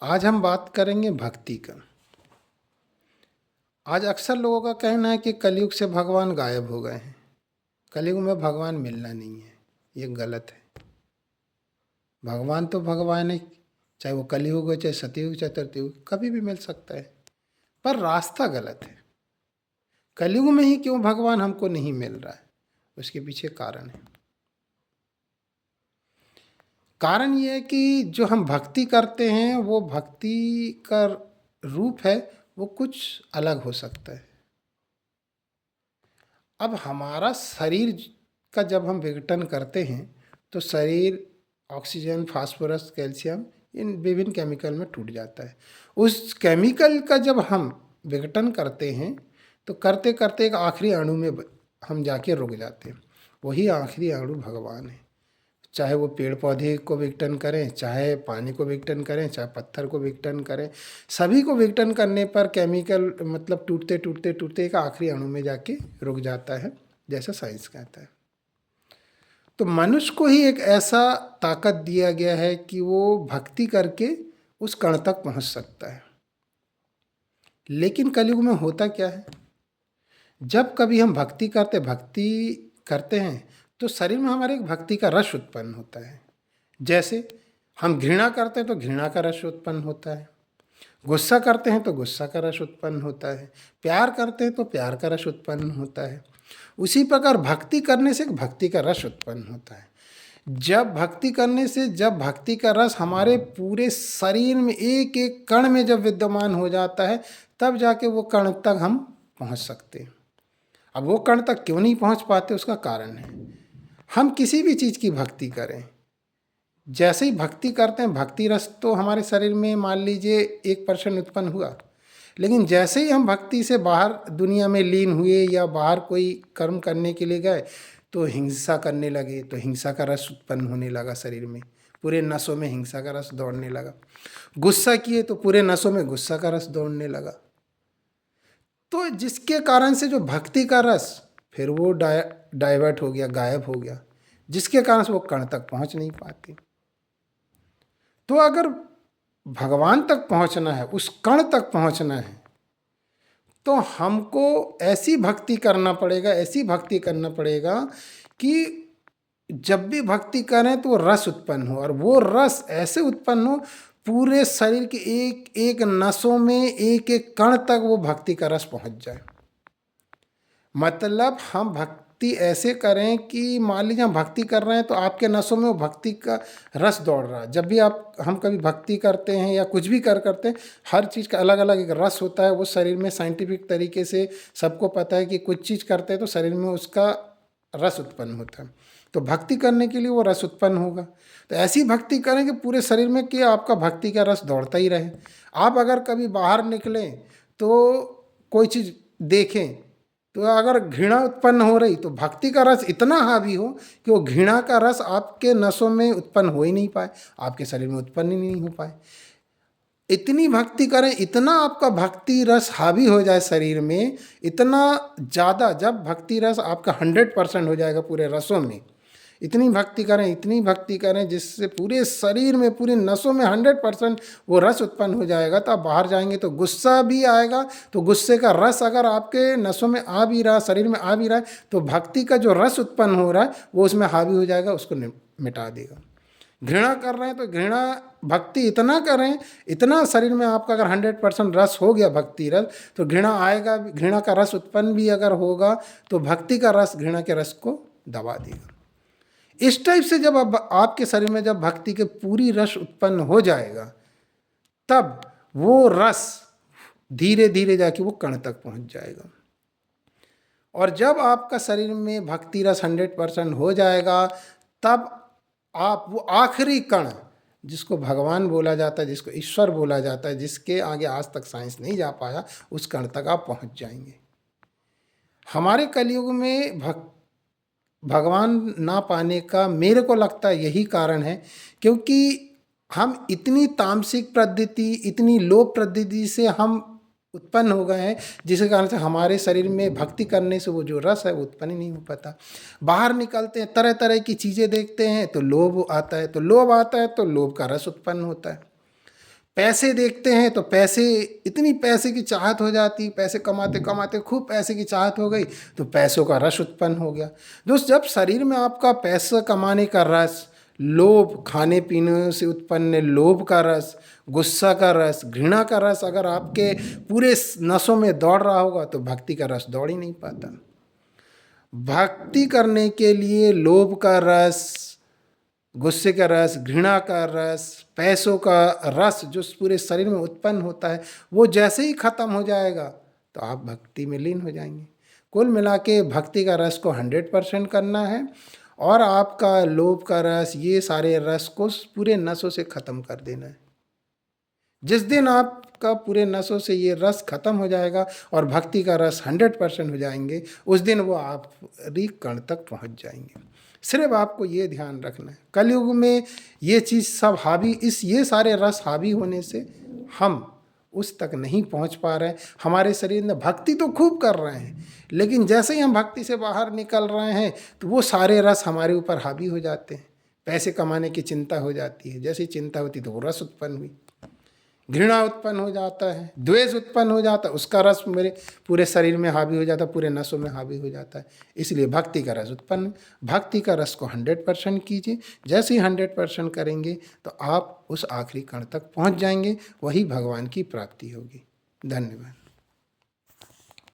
आज हम बात करेंगे भक्ति का। आज अक्सर लोगों का कहना है कि कलयुग से भगवान गायब हो गए हैं, कलयुग में भगवान मिलना नहीं है। ये गलत है। भगवान तो भगवान है, चाहे वो कलयुग हो, चाहे सतयुग, चाहे त्रेतायुग, कभी भी मिल सकता है। पर रास्ता गलत है। कलयुग में ही क्यों भगवान हमको नहीं मिल रहा है, उसके पीछे कारण है। कारण ये है कि जो हम भक्ति करते हैं वो भक्ति का रूप है, वो कुछ अलग हो सकता है। अब हमारा शरीर का जब हम विघटन करते हैं तो शरीर ऑक्सीजन, फास्फोरस, कैल्शियम इन विभिन्न केमिकल में टूट जाता है। उस केमिकल का जब हम विघटन करते हैं तो करते करते एक आखिरी अणु में हम जाके रुक जाते हैं। वही आखिरी अणु भगवान है। चाहे वो पेड़ पौधे को विघटन करें, चाहे पानी को विघटन करें, चाहे पत्थर को विघटन करें, सभी को विघटन करने पर केमिकल मतलब टूटते टूटते टूटते एक आखिरी अणु में जाके रुक जाता है, जैसा साइंस कहता है। तो मनुष्य को ही एक ऐसा ताकत दिया गया है कि वो भक्ति करके उस कण तक पहुंच सकता है। लेकिन कलयुग में होता क्या है, जब कभी हम भक्ति करते हैं तो शरीर में हमारे एक भक्ति का रस उत्पन्न होता है। जैसे हम घृणा करते हैं तो घृणा का रस उत्पन्न होता है, गुस्सा करते हैं तो गुस्सा का रस उत्पन्न होता है, प्यार करते हैं तो प्यार का रस उत्पन्न होता है। उसी प्रकार भक्ति करने से एक भक्ति का रस उत्पन्न होता है। जब भक्ति करने से जब भक्ति का रस हमारे पूरे शरीर में एक एक कण में जब विद्यमान हो जाता है, तब जाके वो कण तक हम पहुंच सकते हैं। अब वो कण तक क्यों नहीं पहुंच पाते, उसका कारण है हम किसी भी चीज़ की भक्ति करें, जैसे ही भक्ति करते हैं, भक्ति रस तो हमारे शरीर में मान लीजिए 1% उत्पन्न हुआ, लेकिन जैसे ही हम भक्ति से बाहर दुनिया में लीन हुए या बाहर कोई कर्म करने के लिए गए तो हिंसा करने लगे, तो हिंसा का रस उत्पन्न होने लगा शरीर में, पूरे नसों में हिंसा का रस दौड़ने लगा। गुस्सा किए तो पूरे नसों में गुस्सा का रस दौड़ने लगा। तो जिसके कारण से जो भक्ति का रस फिर वो डाइवर्ट हो गया, गायब हो गया, जिसके कारण से वो कण तक पहुंच नहीं पाती। तो अगर भगवान तक पहुंचना है, उस कण तक पहुंचना है, तो हमको ऐसी भक्ति करना पड़ेगा, ऐसी भक्ति करना पड़ेगा कि जब भी भक्ति करें तो रस उत्पन्न हो, और वो रस ऐसे उत्पन्न हो पूरे शरीर के एक एक नसों में, एक एक कण तक वो भक्ति का रस पहुंच जाए। मतलब हम भक्ति ऐसे करें कि मान लीजिए हम भक्ति कर रहे हैं तो आपके नसों में वो भक्ति का रस दौड़ रहा है। जब भी हम कभी भक्ति करते हैं या कुछ भी करते हैं, हर चीज़ का अलग अलग एक रस होता है। वो शरीर में साइंटिफिक तरीके से सबको पता है कि कुछ चीज़ करते हैं तो शरीर में उसका रस उत्पन्न होता है। तो भक्ति करने के लिए वो रस उत्पन्न होगा। तो ऐसी भक्ति करें कि पूरे शरीर में कि आपका भक्ति का रस दौड़ता ही रहे। आप अगर कभी बाहर निकलें तो कोई चीज़ देखें तो अगर घृणा उत्पन्न हो रही तो भक्ति का रस इतना हावी हो कि वो घृणा का रस आपके नसों में उत्पन्न हो ही नहीं पाए, आपके शरीर में उत्पन्न ही नहीं हो पाए। इतनी भक्ति करें, इतना आपका भक्ति रस हावी हो जाए शरीर में, इतना ज़्यादा, जब भक्ति रस आपका 100% हो जाएगा पूरे रसों में, इतनी भक्ति करें, इतनी भक्ति करें जिससे पूरे शरीर में, पूरे नसों में 100% वो रस उत्पन्न हो जाएगा। तो आप बाहर जाएंगे तो गुस्सा भी आएगा, तो गुस्से का रस अगर आपके नसों में आ भी रहा, शरीर में आ भी रहा है, तो भक्ति का जो रस उत्पन्न हो रहा है वो उसमें हावी हो जाएगा, उसको मिटा देगा। घृणा कर रहे हैं तो घृणा भक्ति इतना करें, इतना शरीर में आपका अगर 100% रस हो गया भक्ति रस, तो घृणा आएगा, घृणा का रस उत्पन्न भी अगर होगा तो भक्ति का रस घृणा के रस को दबा देगा। इस टाइप से जब आपके शरीर में जब भक्ति के पूरी रस उत्पन्न हो जाएगा, तब वो रस धीरे धीरे जाके वो कण तक पहुंच जाएगा। और जब आपका शरीर में भक्ति रस 100% हो जाएगा, तब आप वो आखिरी कण जिसको भगवान बोला जाता है, जिसको ईश्वर बोला जाता है, जिसके आगे आज तक साइंस नहीं जा पाया, उस कण तक आप पहुंच जाएंगे। हमारे कलयुग में भगवान ना पाने का मेरे को लगता है यही कारण है, क्योंकि हम इतनी तामसिक पद्धति, इतनी लोभ पद्धति से हम उत्पन्न हो गए हैं, जिसके कारण से हमारे शरीर में भक्ति करने से वो जो रस है वो उत्पन्न ही नहीं हो पाता। बाहर निकलते हैं, तरह तरह की चीज़ें देखते हैं तो लोभ आता है, तो लोभ आता है तो लोभ का रस उत्पन्न होता है। पैसे देखते हैं तो पैसे, इतनी पैसे की चाहत हो जाती, पैसे कमाते कमाते खूब पैसे की चाहत हो गई तो पैसों का रस उत्पन्न हो गया। दोस्त, जब शरीर में आपका पैसा कमाने का रस, लोभ, खाने पीने से उत्पन्न लोभ का रस, गुस्सा का रस, घृणा का रस अगर आपके पूरे नसों में दौड़ रहा होगा तो भक्ति का रस दौड़ ही नहीं पाता। भक्ति करने के लिए लोभ का रस, गुस्से का रस, घृणा का रस, पैसों का रस जो पूरे शरीर में उत्पन्न होता है, वो जैसे ही खत्म हो जाएगा तो आप भक्ति में लीन हो जाएंगे। कुल मिला के भक्ति का रस को 100% करना है और आपका लोभ का रस, ये सारे रस को पूरे नसों से खत्म कर देना है। जिस दिन आपका पूरे नसों से ये रस खत्म हो जाएगा और भक्ति का रस 100% हो जाएंगे, उस दिन वो आप कण तक पहुंच जाएंगे। सिर्फ आपको ये ध्यान रखना है, कलयुग में ये चीज़ सब हावी, ये सारे रस हावी होने से हम उस तक नहीं पहुंच पा रहे हैं। हमारे शरीर में भक्ति तो खूब कर रहे हैं, लेकिन जैसे ही हम भक्ति से बाहर निकल रहे हैं तो वो सारे रस हमारे ऊपर हावी हो जाते हैं। पैसे कमाने की चिंता हो जाती है, जैसी चिंता होती तो वो रस उत्पन्न हुई, घृणा उत्पन्न हो जाता है, द्वेष उत्पन्न हो जाता है, उसका रस मेरे पूरे शरीर में हावी हो जाता है, पूरे नसों में हावी हो जाता है। इसलिए भक्ति का रस उत्पन्न, भक्ति का रस को 100% कीजिए। जैसे ही 100% करेंगे तो आप उस आखिरी कण तक पहुंच जाएंगे, वही भगवान की प्राप्ति होगी। धन्यवाद।